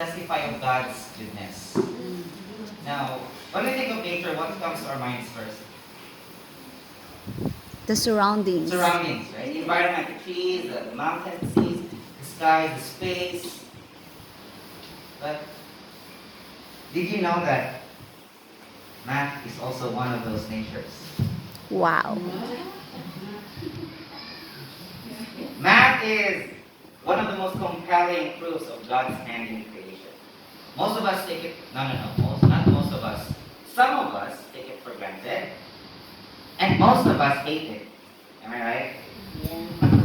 testify of God's goodness. Now, when we think of nature, what comes to our minds first? The surroundings. Surroundings, right? The environment, the trees, the mountains, seas, the sky, the space. But did you know that math is also one of those natures? Wow. Math is one of the most compelling proofs of God's hand in creation. Most of us take it, not most of us. Some of us take it for granted, and most of us hate it. Am I right? Yeah.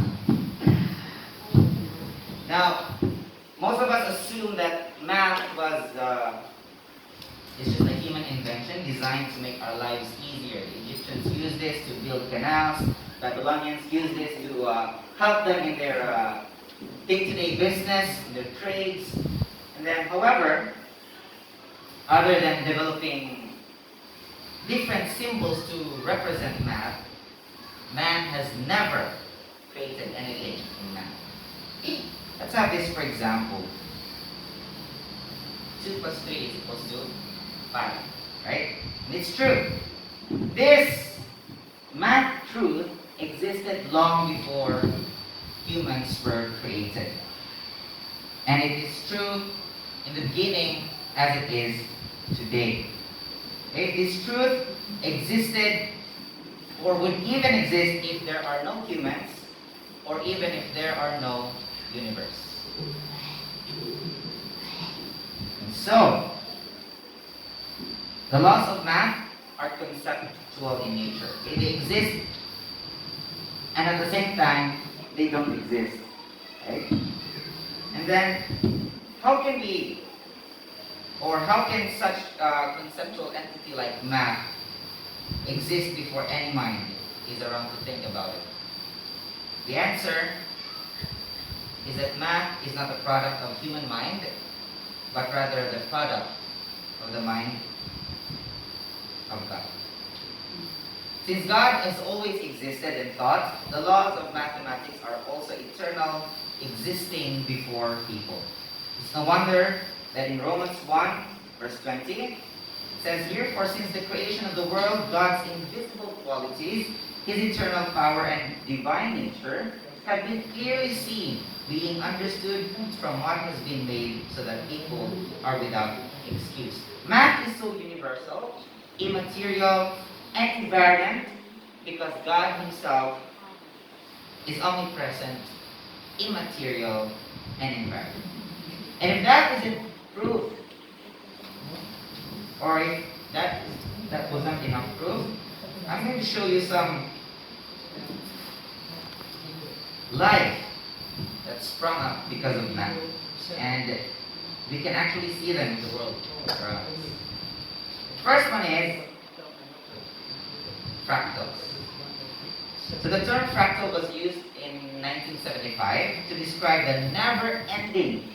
Now, most of us assume that math is just a human invention designed to make our lives easier. The Egyptians used this to build canals. Babylonians used this to help them in their day-to-day business, in their trades. And then, however, other than developing different symbols to represent math, man has never created anything in math. Let's have this for example. 2 plus 3 is equals to 5, right? And it's true. This math truth existed long before humans were created. And it is true in the beginning as it is today. Okay? This truth existed or would even exist if there are no humans or even if there are no universe. And so, the laws of math are conceptual in nature. Okay? They exist and at the same time, they don't exist. Right? And then, how can such a conceptual entity like math exist before any mind is around to think about it? The answer is that math is not a product of human mind, but rather the product of the mind of God. Since God has always existed and thought, the laws of mathematics are also eternal, existing before people. It's no wonder that in Romans 1, verse 20, it says here, "For since the creation of the world, God's invisible qualities, His eternal power and divine nature, have been clearly seen, being understood from what has been made, so that people are without excuse." Math is so universal, immaterial, and invariant because God Himself is omnipresent, immaterial, and invariant. And if that isn't proof, or if that wasn't enough proof, I'm going to show you some life that sprung up because of math. And we can actually see them in the world around us. First one is fractals. So the term fractal was used in 1975 to describe the never-ending,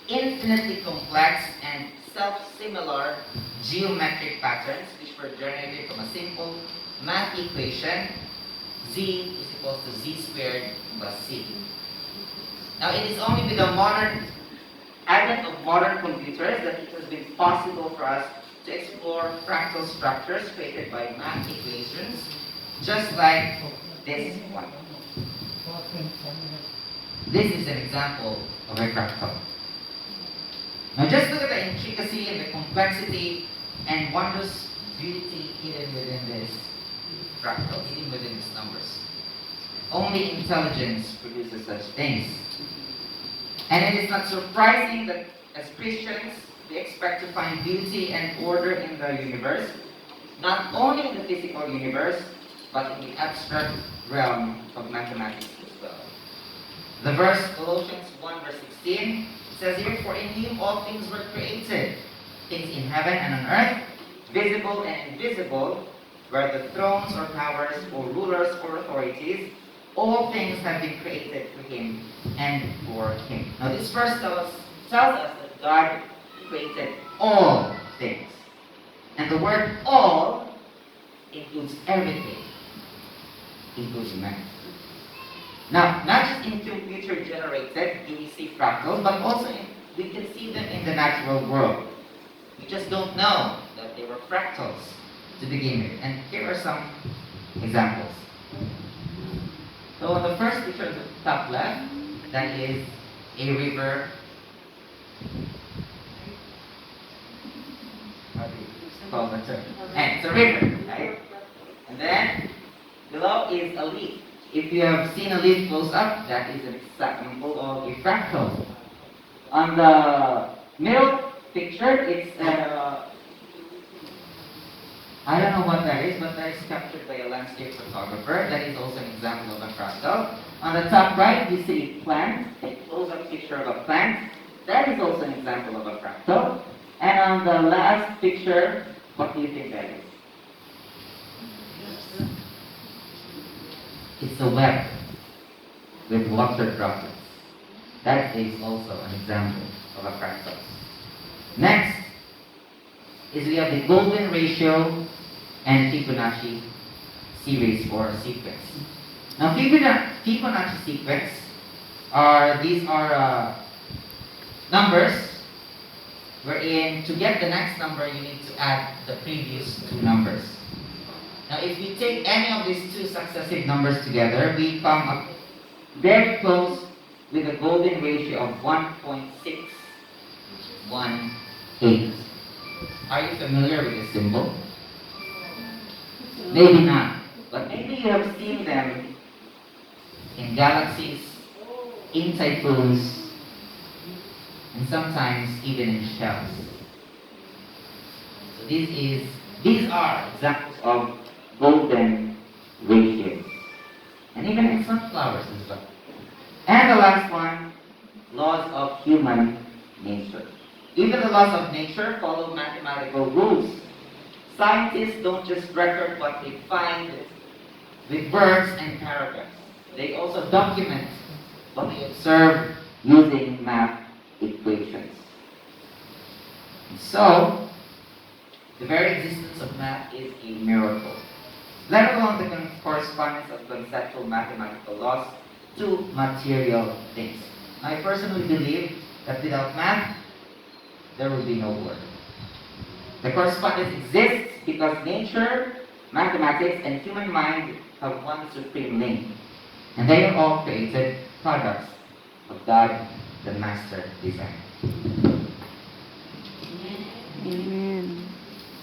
infinitely complex, and self-similar geometric patterns which were generated from a simple math equation, z is equal to z squared plus c. Now it is only with the advent of modern computers that it has been possible for us to explore fractal structures created by math equations, just like this one. This is an example of a fractal. Now just look at the intricacy and the complexity and wondrous beauty hidden within this fractal, hidden within these numbers. Only intelligence produces such things. And it is not surprising that as Christians, we expect to find beauty and order in the universe, not only in the physical universe, but in the abstract realm of mathematics as well. The verse Colossians 1 verse 16 says here, "For in Him all things were created, things in heaven and on earth, visible and invisible, whether thrones or powers or rulers or authorities, all things have been created through Him and for Him." Now this verse tells us that God created all things. And the word all includes everything, including man. Now, not just in computer generated do we see fractals, but also in we can see them in the natural world. We just don't know that they were fractals to begin with. And here are some examples. So on the first picture at the top left, that is a river. How do you call that term? And it's a river, right? And then below is a leaf. If you have seen a leaf close up, that is an example of a fractal. On the middle picture, it's I don't know what that is, but that is captured by a landscape photographer. That is also an example of a fractal. On the top right, you see a plant, a close-up picture of a plant. That is also an example of a fractal. And on the last picture, what do you think that is? It's a web with water droplets. That is also an example of a fractal. Next is we have the golden ratio and Fibonacci series or sequence. Now Fibonacci sequence these are numbers wherein to get the next number you need to add the previous two numbers. Now if we take any of these two successive numbers together, we come up very close with a golden ratio of 1.618. Are you familiar with this symbol? Maybe not, but maybe you have seen them in galaxies, in typhoons, and sometimes even in shells. So these are examples of golden ratios, and even in sunflowers as well. And the last one, laws of human nature. Even the laws of nature follow mathematical rules. Scientists don't just record what they find with words and paragraphs. They also document what they observe using math equations. So, the very existence of math is a miracle, let alone the correspondence of conceptual mathematical laws to material things. I personally believe that without math, there will be no world. The correspondence exists because nature, mathematics, and human mind have one supreme link. And they are all created products of God, the master designer. Amen.